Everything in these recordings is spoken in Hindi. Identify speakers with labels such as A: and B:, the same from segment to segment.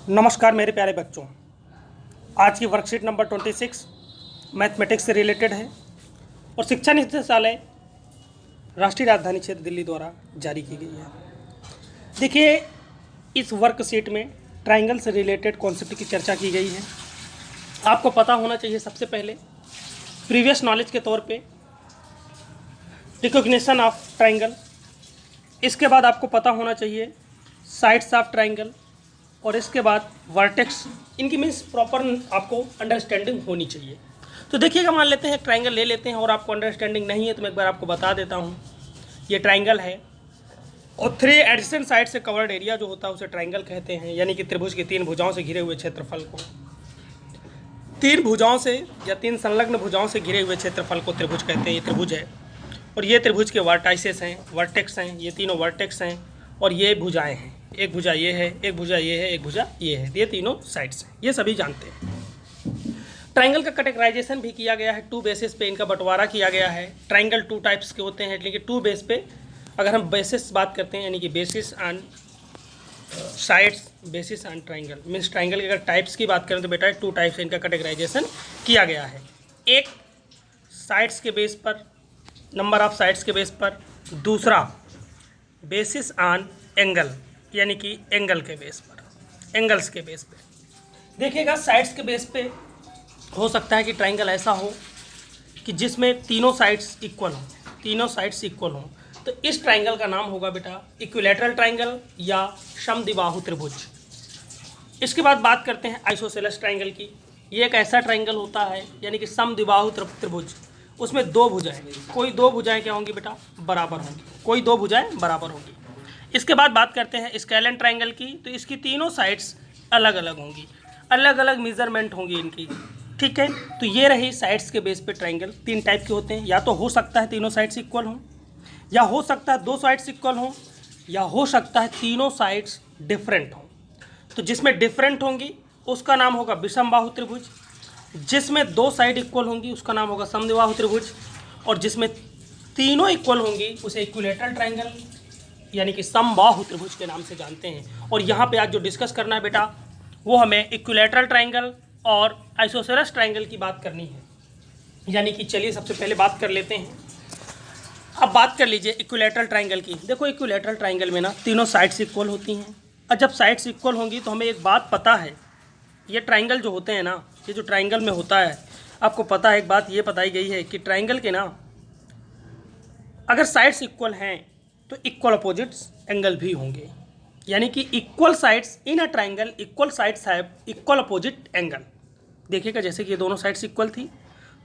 A: नमस्कार मेरे प्यारे बच्चों। आज की वर्कशीट नंबर 26 मैथमेटिक्स से रिलेटेड है और शिक्षा निदेशालय राष्ट्रीय राजधानी क्षेत्र दिल्ली द्वारा जारी की गई है। देखिए, इस वर्कशीट में ट्राइंगल से रिलेटेड कॉन्सेप्ट की चर्चा की गई है। आपको पता होना चाहिए सबसे पहले प्रीवियस नॉलेज के तौर पे रिकॉग्निशन ऑफ ट्राइंगल। इसके बाद आपको पता होना चाहिए साइड्स ऑफ ट्राइंगल और इसके बाद वर्टेक्स। इनकी मीन्स प्रॉपर आपको अंडरस्टैंडिंग होनी चाहिए। तो देखिएगा, मान लेते हैं ट्राइंगल ले लेते हैं और आपको अंडरस्टैंडिंग नहीं है तो मैं एक बार आपको बता देता हूँ। ये ट्राइंगल है और 3 एडजेसेंट साइड से कवर्ड एरिया जो होता है उसे ट्राइंगल कहते हैं, यानी कि त्रिभुज की 3 भुजाओं से घिरे हुए क्षेत्रफल को। 3 भुजाओं से या 3 संलग्न भुजाओं से घिरे हुए क्षेत्रफल को त्रिभुज कहते हैं। ये त्रिभुज है और ये त्रिभुज के वर्टाइसेस हैं, वर्टेक्स हैं, ये तीनों वर्टेक्स हैं और ये भुजाएं हैं। एक भुजा ये है, एक भुजा ये है, एक भुजा ये है। ये तीनों साइड्स हैं, ये सभी जानते हैं। ट्राइंगल का कैटेगराइजेशन भी किया गया है, 2 बेसिस पे इनका बंटवारा किया गया है। ट्राइंगल 2 टाइप्स के होते हैं, लेकिन 2 बेस पे अगर हम बेसिस बात करते हैं, यानी कि basis on sides, basis on triangle, means triangle के अगर टाइप्स की बात करें तो बेटा 2 टाइप्स से इनका कैटेगराइजेशन किया गया है। एक साइड्स के बेस पर, नंबर ऑफ साइड्स के बेस पर, दूसरा बेसिस ऑन एंगल, यानी कि एंगल के बेस पर, एंगल्स के बेस पे। देखिएगा, साइड्स के बेस पे हो सकता है कि ट्राइंगल ऐसा हो कि जिसमें तीनों साइड्स इक्वल हों, तीनों साइड्स इक्वल हों, तो इस ट्राइंगल का नाम होगा बेटा इक्विलैटरल ट्राइंगल या समद्विबाहु त्रिभुज। इसके बाद बात करते हैं आइसोसेलेस ट्राइंगल की। ये एक ऐसा ट्राइंगल होता है, यानी कि समद्विबाहु त्रिभुज, उसमें 2 भुजाएं, कोई 2 भुजाएं क्या होंगी बेटा, बराबर होंगी, कोई 2 भुजाएं बराबर होंगी। इसके बाद बात करते हैं स्केलेन ट्राइंगल की। तो इसकी तीनों साइड्स अलग अलग होंगी, अलग अलग मेजरमेंट होंगी इनकी, ठीक है। तो ये रही साइड्स के बेस पे ट्राइंगल। 3 टाइप के होते हैं, या तो हो सकता है तीनों साइड्स इक्वल हों, या हो सकता है 2 साइड्स इक्वल हों, या हो सकता है तीनों साइड्स डिफरेंट हों। तो जिसमें डिफरेंट होंगी उसका नाम होगा विषमबाहु त्रिभुज, जिसमें 2 साइड इक्वल होंगी उसका नाम होगा समद्विबाहु त्रिभुज, और जिसमें तीनों इक्वल होंगी उसे इक्विलैटरल ट्राइंगल यानी कि समबाहु त्रिभुज के नाम से जानते हैं। और यहाँ पे आज जो डिस्कस करना है बेटा वो हमें इक्विलैटरल ट्राइंगल और आइसोसेलेस ट्राइंगल की बात करनी है। यानी कि चलिए सबसे पहले बात कर लेते हैं। अब बात कर लीजिए इक्विलैटरल ट्राइंगल की। देखो, इक्विलैटरल ट्राइंगल में ना तीनों साइड्स इक्वल होती हैं, और जब साइड्स इक्वल होंगी तो हमें एक बात पता है, ये ट्राइंगल जो होते हैं ना, ये जो ट्राइंगल में होता है, आपको पता है एक बात ये बताई गई है कि ट्राइंगल के ना अगर साइड्स इक्वल हैं तो इक्वल अपोजिट्स एंगल भी होंगे, यानी कि equal sides in a triangle, equal sides have equal opposite angle. देखिएगा, जैसे कि ये दोनों साइड्स इक्वल थी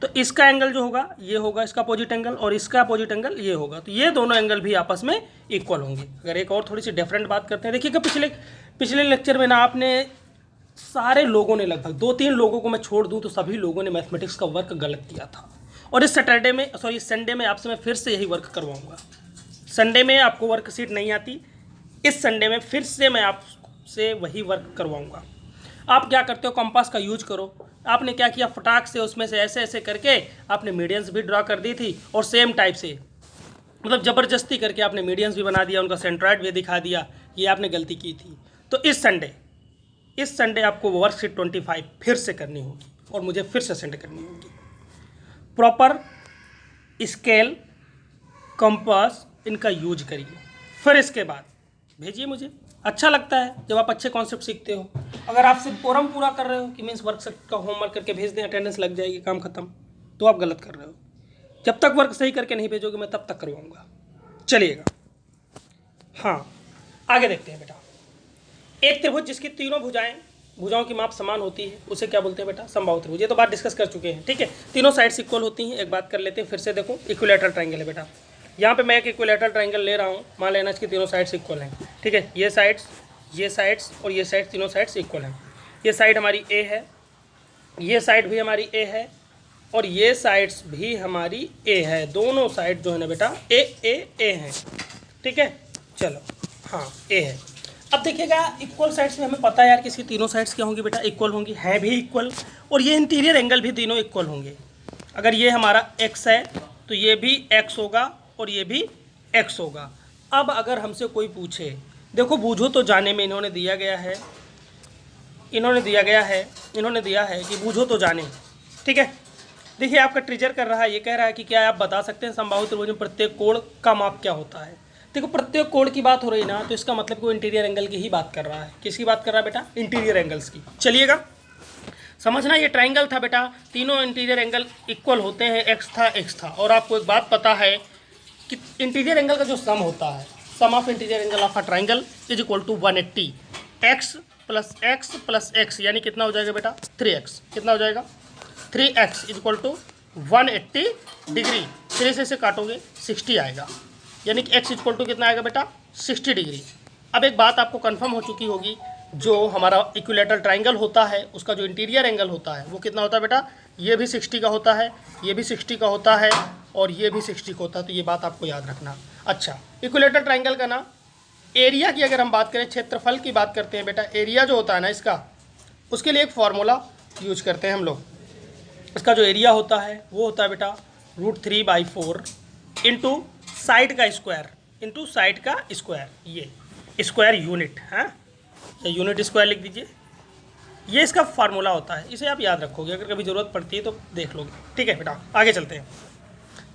A: तो इसका एंगल जो होगा ये होगा इसका अपोजिट एंगल, और इसका अपोजिट एंगल ये होगा, तो ये दोनों एंगल भी आपस में इक्वल होंगे। अगर एक और थोड़ी सी डिफरेंट बात करते हैं, देखिएगा पिछले लेक्चर में ना आपने सारे लोगों ने, लगभग 2-3 लोगों को मैं छोड़ दूं तो सभी लोगों ने मैथमेटिक्स का वर्क गलत किया था। और इस संडे में आपसे मैं फिर से यही वर्क करवाऊंगा। संडे में आपको वर्कशीट नहीं आती, इस संडे में फिर से मैं आपसे वही वर्क करवाऊंगा। आप क्या करते हो, कंपास का यूज करो। आपने क्या किया, फटाक से उसमें से ऐसे ऐसे करके आपने मीडियंस भी ड्रॉ कर दी थी, और सेम टाइप से मतलब ज़बरदस्ती करके आपने मीडियंस भी बना दिया, उनका सेंट्रॉइड भी दिखा दिया। ये आपने गलती की थी। तो इस संडे आपको वर्कशीट 25 फिर से करनी होगी और मुझे फिर से सेंड करनी होगी। प्रॉपर स्केल, कंपास इनका यूज करिए, फिर इसके बाद भेजिए मुझे। अच्छा लगता है जब आप अच्छे कॉन्सेप्ट सीखते हो। अगर आप सिर्फ फोरम पूरा कर रहे हो कि मीन्स वर्कशीट का होमवर्क करके भेज दें, अटेंडेंस लग जाएगी, काम खत्म, तो आप गलत कर रहे हो। जब तक वर्क सही करके नहीं भेजोगे मैं तब तक करवाऊंगा। चलिएगा, हाँ आगे देखते हैं बेटा। एक त्रिभुज जिसकी तीनों भुजाओं की माप समान होती है उसे क्या बोलते हैं बेटा, समबाहु त्रिभुज। ये तो बात डिस्कस कर चुके हैं, ठीक है। तीनों साइड्स इक्वल होती हैं। एक बात कर लेते हैं फिर से। देखो, इक्विलैटरल ट्राइंगल है बेटा। यहाँ पे मैं एक इक्विलैटरल ट्राइंगल ले रहा हूँ, मान लेना इसकी तीनों साइड्स इक्वल हैं, ठीक है। ये साइड्स और ये साइड्स, तीनों साइड्स इक्वल हैं। ये साइड हमारी ए है, ये साइड भी हमारी ए है, और ये साइड्स भी हमारी ए है। दोनों साइड जो है ना बेटा ए हैं, ठीक है। चलो, हाँ ए है। अब देखिएगा, इक्वल साइड्स में हमें पता है यार कि इसकी तीनों साइड्स क्या होंगी बेटा, इक्वल होंगी, है भी इक्वल, और ये इंटीरियर एंगल भी तीनों इक्वल होंगे। अगर ये हमारा x है तो ये भी x होगा और ये भी x होगा। अब अगर हमसे कोई पूछे, देखो बूझो तो जाने में इन्होंने दिया गया है इन्होंने दिया है कि बूझो तो जाने। ठीक है, देखिए आपका ट्रिजर कर रहा है, ये कह रहा है कि क्या आप बता सकते हैं समबाहु त्रिभुज में प्रत्येक कोण का माप क्या होता है। देखो प्रत्येक कोण की बात हो रही ना, तो इसका मतलब कि वो इंटीरियर एंगल की ही बात कर रहा है। किसकी बात कर रहा है बेटा? इंटीरियर एंगल्स की। चलिएगा समझना, ये ट्राइंगल था बेटा, तीनों इंटीरियर एंगल इक्वल होते हैं, एक्स था। और आपको एक बात पता है कि इंटीरियर एंगल का जो सम होता है, sum of interior angle of a triangle is equal to 180। X plus x यानी कितना हो जाएगा बेटा? 3x। कितना हो जाएगा? 3x is equal to 180 degree. 3 से इसे काटोगे 60 आएगा, यानी कि x इक्वल टू कितना आएगा बेटा? 60 डिग्री। अब एक बात आपको कंफर्म हो चुकी होगी, जो हमारा इक्विलेटरल ट्राइंगल होता है उसका जो इंटीरियर एंगल होता है वो कितना होता है बेटा? ये भी 60 का होता है, ये भी 60 का होता है और ये भी 60 का होता है। तो ये बात आपको याद रखना। अच्छा, इक्विलेटरल ट्राइंगल का ना एरिया की अगर हम बात करें, क्षेत्रफल की बात करते हैं बेटा, एरिया जो होता है ना इसका, उसके लिए एक फार्मूला यूज करते हैं हम लोग। इसका जो एरिया होता है वो होता है बेटा √3/4 इंटू साइड का स्क्वायर, ये स्क्वायर यूनिट है, या यूनिट स्क्वायर लिख दीजिए। ये इसका फार्मूला होता है, इसे आप याद रखोगे, अगर कभी ज़रूरत पड़ती है तो देख लोगे। ठीक है बेटा, आगे चलते हैं।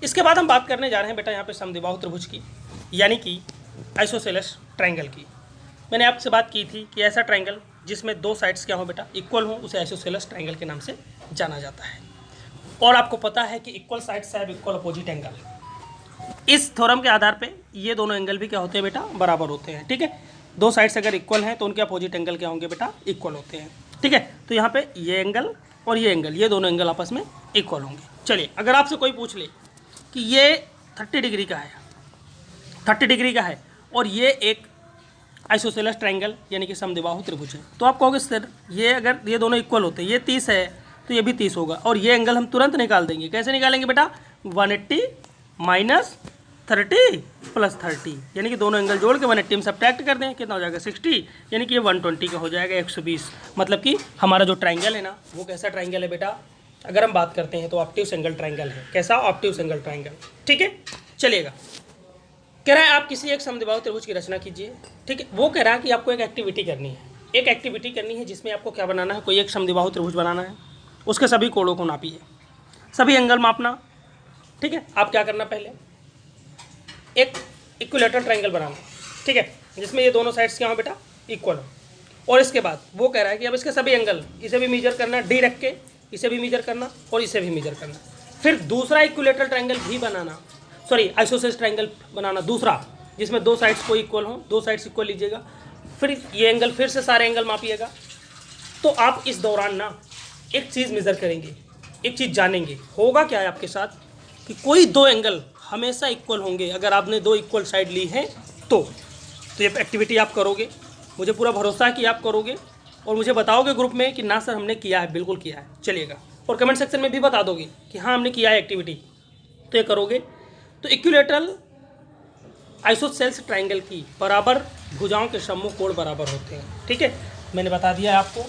A: इसके बाद हम बात करने जा रहे हैं बेटा यहाँ पे समद्विबाहु त्रिभुज की, यानी कि आइसोसेलेस ट्राइंगल की। मैंने आपसे बात की थी कि ऐसा ट्राइंगल जिसमें दो साइड्स क्या हो बेटा? इक्वल हो, उसे आइसोसेलेस ट्राइंगल के नाम से जाना जाता है। और आपको पता है कि equal sides have equal opposite angle. इस थ्योरम के आधार पे ये दोनों एंगल भी क्या होते हैं बेटा? बराबर होते हैं। ठीक है, दो साइड्स अगर इक्वल हैं तो उनके अपोजिट एंगल क्या होंगे बेटा? इक्वल होते हैं। ठीक है, तो यहाँ पे ये एंगल और ये एंगल, ये दोनों एंगल आपस में इक्वल होंगे। चलिए, अगर आपसे कोई पूछ ले कि ये 30 डिग्री का है, 30 डिग्री का है और ये एक आइसोसेलेस ट्राइंगल यानी कि समद्विबाहु त्रिभुज है, तो आप कहोगे सर ये अगर ये दोनों इक्वल होते हैं, ये 30 है तो ये भी 30 होगा, और ये एंगल हम तुरंत निकाल देंगे। कैसे निकालेंगे बेटा? 180 माइनस 30 प्लस 30, यानी कि दोनों एंगल जोड़ के 180 में सब्ट्रैक्ट कर दें, कितना हो जाएगा? 60, यानी कि ये 120 का हो जाएगा, 120। मतलब कि हमारा जो ट्राइंगल है ना, वो कैसा ट्राइंगल है बेटा? अगर हम बात करते हैं तो ऑप्टिव एंगल ट्राइंगल है। कैसा? Obtuse angle triangle. ठीक है, चलिएगा। कह रहा है आप किसी एक समद्विबाहु त्रिभुज की रचना कीजिए। ठीक है, वो कह रहा है कि आपको एक एक्टिविटी करनी है, एक एक्टिविटी करनी है जिसमें आपको क्या बनाना है? कोई एक समद्विबाहु त्रिभुज बनाना है, उसके सभी कोणों को नापिए, सभी एंगल मापना। ठीक है, आप क्या करना, पहले एक इक्विलेटरल ट्राइंगल बनाना। ठीक है, जिसमें ये दोनों साइड्स क्या हो बेटा? इक्वल हो। और इसके बाद वो कह रहा है कि अब इसके सभी एंगल, इसे भी मेजर करना, डी रख के इसे भी मेजर करना और इसे भी मेजर करना। फिर दूसरा इक्विलेटरल ट्राइंगल भी बनाना, सॉरी आइसोसेलेस ट्राइंगल बनाना दूसरा, जिसमें दो साइड्स को इक्वल हो, दो साइड्स इक्वल लीजिएगा। फिर ये एंगल, फिर से सारे एंगल मापिएगा। तो आप इस दौरान ना एक चीज़ मेज़र करेंगे, एक चीज़ जानेंगे। होगा क्या है आपके साथ कि कोई दो एंगल हमेशा इक्वल होंगे अगर आपने दो इक्वल साइड ली है तो ये एक्टिविटी आप करोगे, मुझे पूरा भरोसा है कि आप करोगे और मुझे बताओगे ग्रुप में कि ना सर हमने किया है, बिल्कुल किया है। चलिएगा, और कमेंट सेक्शन में भी बता दोगे कि हाँ हमने किया है एक्टिविटी, तो ये करोगे। तो इक्विलेटरल आइसोसेलेस ट्राइंगल की बराबर भुजाओं के सम्मुख कोण बराबर होते हैं। ठीक है, मैंने बता दिया है आपको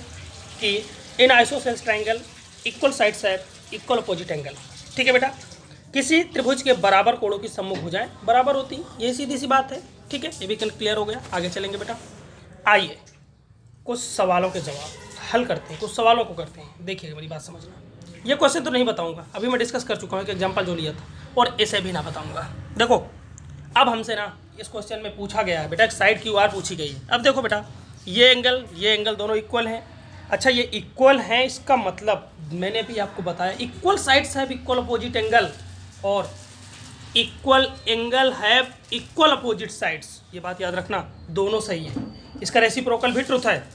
A: कि इन आइसोसेलेस ट्राइंगल इक्वल साइड्स है इक्वल अपोजिट एंगल। ठीक है बेटा, किसी त्रिभुज के बराबर कोणों की सम्मुख भुजाएं बराबर होती हैं, यही सीधी सी बात है। ठीक है, ये भी क्लियर हो गया। आगे चलेंगे बेटा, आइए कुछ सवालों के जवाब हल करते हैं, कुछ सवालों को करते हैं। देखिए मेरी बात समझना, ये क्वेश्चन तो नहीं बताऊंगा, अभी मैं डिस्कस कर चुका हूँ, एक एग्जाम्पल जो लिया था, और इसे भी ना बताऊंगा। देखो अब हमसे ना इस क्वेश्चन में पूछा गया है बेटा, एक साइड की आर पूछी गई है। अब देखो बेटा, ये एंगल दोनों इक्वल हैं। अच्छा, ये इक्वल हैं, इसका मतलब मैंने भी आपको बताया equal sides have equal opposite angle और equal angle have equal opposite sides. ये बात याद रखना, दोनों सही है। इसका रेसिप्रोकल भी ट्रुथ है,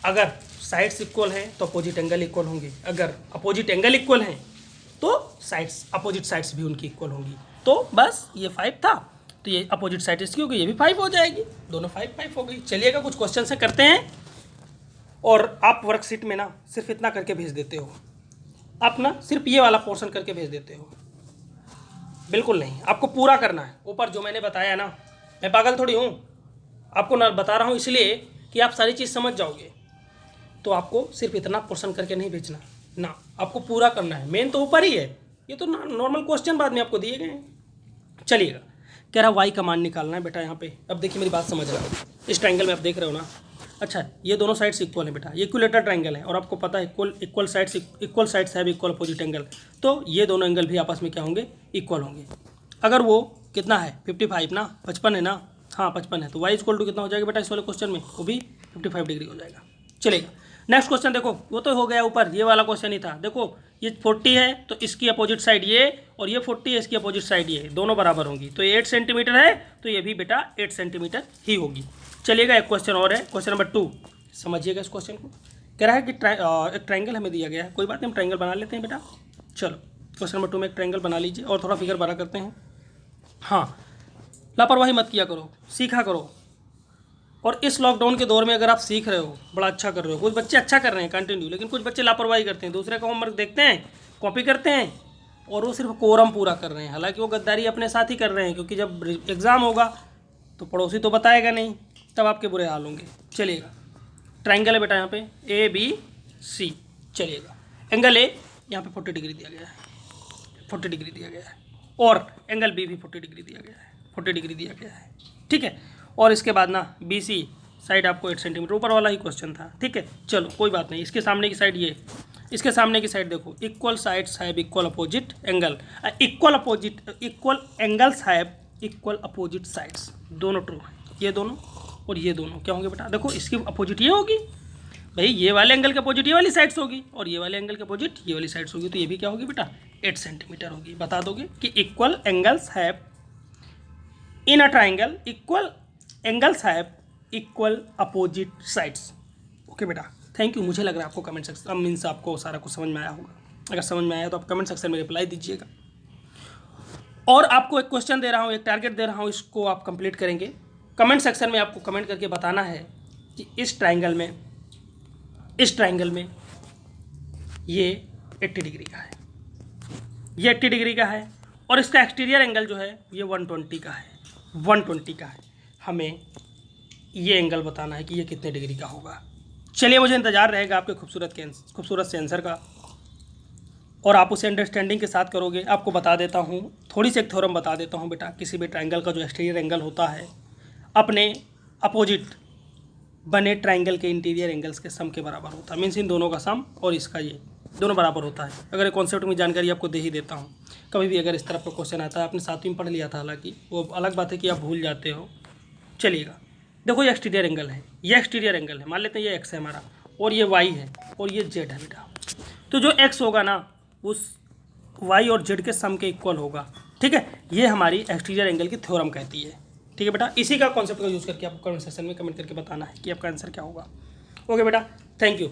A: अगर साइड्स इक्वल हैं तो अपोजिट एंगल इक्वल होंगे, अगर अपोजिट एंगल इक्वल हैं तो साइड्स अपोजिट साइड्स भी उनकी इक्वल होंगी। तो बस ये 5 था, तो ये अपोजिट साइड इसकी होगी, ये भी 5 हो जाएगी, दोनों 5 हो गई। चलिएगा, कुछ क्वेश्चन से करते हैं। और आप वर्कशीट में ना सिर्फ इतना करके भेज देते हो, आप ना सिर्फ ये वाला पोर्शन करके भेज देते हो, बिल्कुल नहीं, आपको पूरा करना है। ऊपर जो मैंने बताया ना, मैं पागल थोड़ी हूँ, आपको ना बता रहा हूँ इसलिए कि आप सारी चीज़ समझ जाओगे। तो आपको सिर्फ इतना पोर्शन करके नहीं भेजना ना, आपको पूरा करना है। मेन तो ऊपर ही है, ये तो नॉर्मल क्वेश्चन बाद में आपको दिए गए हैं। चलिएगा, कह रहा वाई का मान निकालना है बेटा यहाँ पे। अब देखिए मेरी बात समझ रहा है, इस ट्राइंगल में आप देख रहे हो ना, अच्छा, ये दोनों साइड्स इक्वल है बेटा, ये इक्विलेटरल ट्रायंगल है और आपको पता है equal sides have equal opposite angle, तो ये दोनों एंगल भी आपस में क्या होंगे, इक्वल होंगे। अगर वो कितना है 55 ना, 55 है ना, हाँ 55 है, तो y इक्वल टू कितना हो जाएगा बेटा इस वाले क्वेश्चन में, वो भी 55 डिग्री हो जाएगा। चलेगा, नेक्स्ट क्वेश्चन देखो, वो तो हो गया ऊपर, ये वाला क्वेश्चन ही था। देखो ये 40 है तो इसकी अपोजिट साइड ये, और ये 40 है इसकी अपोजिट साइड ये, दोनों बराबर होंगी, तो ये 8 सेंटीमीटर है, तो ये भी बेटा 8 सेंटीमीटर ही होगी। चलिएगा, एक क्वेश्चन और है, क्वेश्चन नंबर 2, समझिएगा इस क्वेश्चन को। कह रहा है कि एक ट्राइंगल हमें दिया गया है, कोई बात नहीं हम ट्राइंगल बना लेते हैं बेटा। चलो क्वेश्चन नंबर 2 में एक ट्राइंगल बना लीजिए और थोड़ा फिगर बना करते हैं। हाँ, लापरवाही मत किया करो, सीखा करो। और इस लॉकडाउन के दौर में अगर आप सीख रहे हो, बड़ा अच्छा कर रहे हो, कुछ बच्चे अच्छा कर रहे हैं कंटिन्यू, लेकिन कुछ बच्चे लापरवाही करते हैं, दूसरे का होमवर्क देखते हैं, कॉपी करते हैं और वो सिर्फ कोरम पूरा कर रहे हैं। हालांकि वो गद्दारी अपने साथ ही कर रहे हैं, क्योंकि जब एग्ज़ाम होगा तो पड़ोसी तो बताएगा नहीं, तब आपके बुरे हाल होंगे। चलिएगा, ट्राइंगल है बेटा यहाँ पे ABC। चलिएगा, एंगल ए यहाँ पे 40 डिग्री दिया गया है, 40 डिग्री दिया गया है, और एंगल बी भी 40 डिग्री दिया गया है, 40 डिग्री दिया गया है, ठीक है। और इसके बाद ना BC साइड आपको 8 सेंटीमीटर, ऊपर वाला ही क्वेश्चन था, ठीक है। चलो कोई बात नहीं, इसके सामने की साइड ये, इसके सामने की साइड देखो, equal sides have equal opposite angle, equal angles have equal opposite sides, दोनों ट्रू है, ये दोनों और ये दोनों क्या होंगे बेटा, देखो इसकी अपोजिट ये होगी भाई, ये वाले एंगल के अपोजिट ये वाली साइड्स होगी और ये वाले एंगल के अपोजिट ये वाली साइड्स होगी, तो ये भी क्या होगी बेटा 8 सेंटीमीटर होगी। बता दोगे कि equal angles have in a triangle, equal angles have equal opposite sides. Okay बेटा, थैंक यू। मुझे लग रहा है आपको कमेंट सेक्शन मीन्स आपको सारा कुछ समझ में आया होगा। अगर समझ में आया तो आप कमेंट सेक्शन में रिप्लाई दीजिएगा। और आपको एक क्वेश्चन दे रहा हूँ, एक टारगेट दे रहा हूँ, इसको आप कंप्लीट करेंगे। कमेंट सेक्शन में आपको कमेंट करके बताना है कि इस ट्राइंगल में ये 80 डिग्री का है, ये 80 डिग्री का है, और इसका एक्सटीरियर एंगल जो है ये 120 का है, 120 का है। हमें ये एंगल बताना है कि ये कितने डिग्री का होगा। चलिए, मुझे इंतज़ार रहेगा आपके खूबसूरत से आंसर का, और आप उसे अंडरस्टैंडिंग के साथ करोगे। आपको बता देता हूँ, थोड़ी सी एक थ्योरम बता देता हूँ बेटा। किसी भी ट्राइंगल का जो एक्सटीरियर एंगल होता है अपने अपोजिट बने ट्राइंगल के इंटीरियर एंगल्स के सम के बराबर होता है। मीन्स इन दोनों का सम और इसका ये दोनों बराबर होता है। अगर ये कॉन्सेप्ट में जानकारी आपको दे ही देता हूँ, कभी भी अगर इस तरफ का क्वेश्चन आता है, आपने 7वीं में पढ़ लिया था, हालांकि वो अलग बात है कि आप भूल जाते हो। चलिएगा, देखो ये एक्सटीरियर एंगल है, ये एक्सटीरियर एंगल है, मान लेते हैं ये एक्स है हमारा, और ये वाई है, और ये जेड है बेटा। तो जो एक्स होगा ना उस वाई और जेड के सम के इक्वल होगा, ठीक है। ये हमारी एक्सटीरियर एंगल की थ्योरम कहती है, ठीक है बेटा। इसी का कॉन्सेप्ट का यूज़ करके आपको कमेंट सेक्शन में कमेंट करके बताना है कि आपका आंसर क्या होगा। ओके बेटा, थैंक यू।